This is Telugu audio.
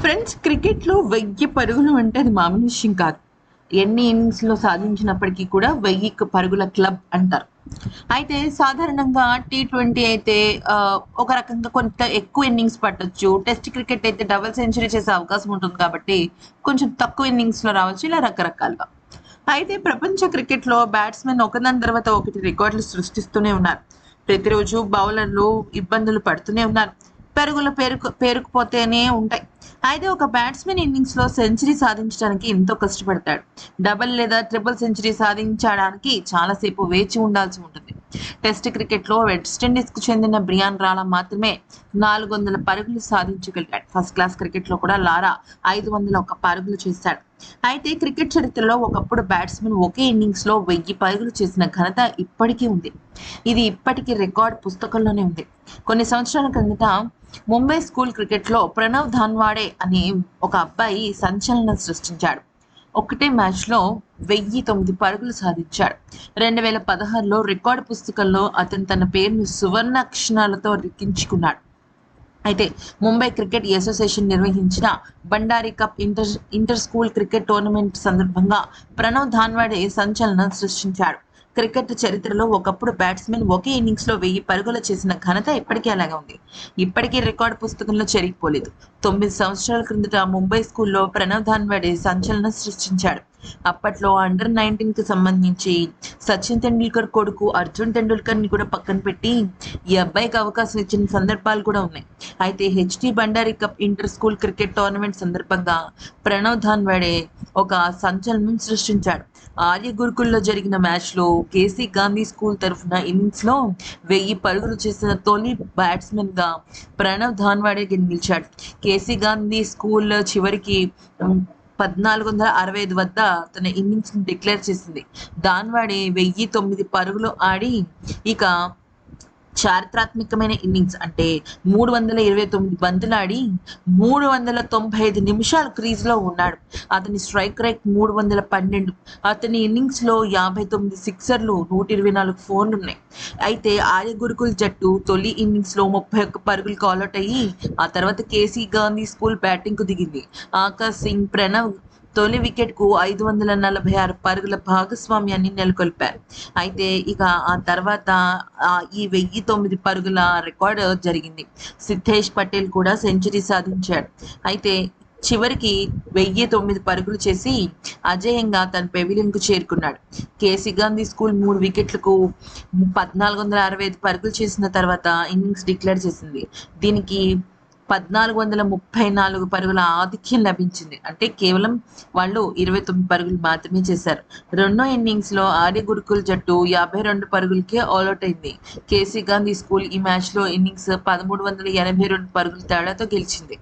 ఫ్రెండ్స్, క్రికెట్లో 1000 పరుగులు అంటే అది మామూలు విషయం కాదు. ఎన్ని ఇన్నింగ్స్‌లో సాధించినప్పటికీ కూడా 1000 పరుగుల క్లబ్ అంటారు. అయితే సాధారణంగా టీ20 అయితే ఒక రకంగా కొంత ఎక్కువ ఇన్నింగ్స్ పట్టొచ్చు. టెస్ట్ క్రికెట్ అయితే డబుల్ సెంచరీ చేసే అవకాశం ఉంటుంది కాబట్టి కొంచెం తక్కువ ఇన్నింగ్స్‌లో రావచ్చు. ఇలా రకరకాలుగా. అయితే ప్రపంచ క్రికెట్‌లో బ్యాట్స్‌మెన్ ఒకదాని తర్వాత ఒకటి రికార్డులు సృష్టిస్తూనే ఉన్నారు. ప్రతిరోజు బౌలర్లు ఇబ్బందులు పడుతూనే ఉన్నారు. పరుగులు పేరుకుపోతూనే ఉంటాయి. అయితే ఒక బ్యాట్స్‌మెన్ ఇన్నింగ్స్‌లో సెంచరీ సాధించడానికి ఎంతో కష్టపడతాడు. డబుల్ లేదా ట్రిపుల్ సెంచరీ సాధించడానికి చాలా సేపు వేచి ఉండాల్సి ఉంటుంది. టెస్ట్ క్రికెట్‌లో వెస్టిండీస్‌కు చెందిన బ్రియాన్ లారా మాత్రమే 400 పరుగులు సాధించగలిగాడు. ఫస్ట్ క్లాస్ క్రికెట్‌లో కూడా లారా 501 పరుగులు చేశాడు. అయితే క్రికెట్ చరిత్రలో ఒకప్పుడు బ్యాట్స్‌మెన్ ఒకే ఇన్నింగ్స్‌లో 1000 పరుగులు చేసిన ఘనత ఇప్పటికీ ఉంది. ఇది ఇప్పటికీ రికార్డ్ పుస్తకంలోనే ఉంది. కొన్ని సంవత్సరాల క్రిందట ముంబై స్కూల్ క్రికెట్‌లో ప్రణవ్ ధాన్వాడే అనే ఒక అబ్బాయి సంచలనం సృష్టించాడు. ఒకటే మ్యాచ్‌లో 1009 పరుగులు సాధించాడు. 2016లో రికార్డు పుస్తకంలో అతను తన పేరును సువర్ణ అక్షరాలతో లిఖించుకున్నాడు. అయితే ముంబై క్రికెట్ అసోసియేషన్ నిర్వహించిన Bandari cup inter school cricket tournament సందర్భంగా ప్రణవ్ ధాన్వాడే సంచలనం సృష్టించాడు. క్రికెట్ చరిత్రలో ఒకప్పుడు బ్యాట్స్మెన్ ఒకే ఇన్నింగ్స్లో 1000 పరుగులు చేసిన ఘనత ఇప్పటికీ అలాగే ఉంది. ఇప్పటికీ రికార్డు పుస్తకంలో చెరిగిపోలేదు. 9 సంవత్సరాల క్రిందట ముంబై స్కూల్లో ప్రణవ్ ధాన్వాడే సంచలనం సృష్టించాడు. అప్పట్లో అండర్-19కి సంబంధించి సచిన్ తెండూల్కర్ కొడుకు అర్జున్ తెండూల్కర్ని కూడా పక్కన పెట్టి ఈ అబ్బాయికి అవకాశం ఇచ్చిన సందర్భాలు కూడా ఉన్నాయి. అయితే HD Bandari cup inter school cricket tournament సందర్భంగా ప్రణవ్ ధాన్వాడే ఒక సంచలనం సృష్టించాడు. ఆర్య గురుకుల్లో జరిగిన మ్యాచ్లో కేసీ గాంధీ స్కూల్ తరఫున ఇన్నింగ్స్లో 1000 పరుగులు చేసిన తొలి బ్యాట్స్మెన్గా ప్రణవ్ ధాన్వాడే నిలిచాడు. కేసీ గాంధీ స్కూల్ చివరికి 1465 వద్ద తన ఇన్నింగ్స్‌ని డిక్లేర్ చేసింది. ధాన్వాడే 1009 పరుగులు ఆడి ఇక చారిత్రాత్మకమైన ఇన్నింగ్స్ అంటే 329 బంతులాడి 395 నిమిషాలు క్రీజ్‌లో ఉన్నాడు. అతని స్ట్రైక్ రేట్ 312. అతని ఇన్నింగ్స్‌లో 59 సిక్సర్లు, 124 ఫోర్లున్నాయి. అయితే ఆర్య గురుకుల్ జట్టు తొలి ఇన్నింగ్స్‌లో 31 పరుగులకు ఆలౌట్ అయ్యి ఆ తర్వాత కేసీ గాంధీ స్కూల్ బ్యాటింగ్‌కు దిగింది. ఆకాష్ సింగ్, ప్రణవ్ తొలి వికెట్‌కు 546 పరుగుల భాగస్వామ్యాన్ని నెలకొల్పారు. అయితే ఇక ఆ తర్వాత ఈ 1009 పరుగుల రికార్డ్ జరిగింది. సిద్ధేష్ పటేల్ కూడా సెంచరీ సాధించాడు. అయితే చివరికి 1009 పరుగులు చేసి అజేయంగా తన పెవిలియన్‌కు చేరుకున్నాడు. కేసీ గాంధీ స్కూల్ 3 వికెట్లకు 1465 పరుగులు చేసిన తర్వాత ఇన్నింగ్స్ డిక్లేర్ చేసింది. దీనికి 1434 పరుగుల ఆధిక్యం లభించింది. అంటే కేవలం వాళ్ళు 29 పరుగులు మాత్రమే చేశారు. రెండో ఇన్నింగ్స్‌లో ఆర్య గురుకుల్ జట్టు 52 పరుగులకే ఆలౌట్ అయింది. కేసీ గాంధీ స్కూల్ ఈ మ్యాచ్‌లో ఇన్నింగ్స్ 1382 పరుగుల తేడాతో గెలిచింది.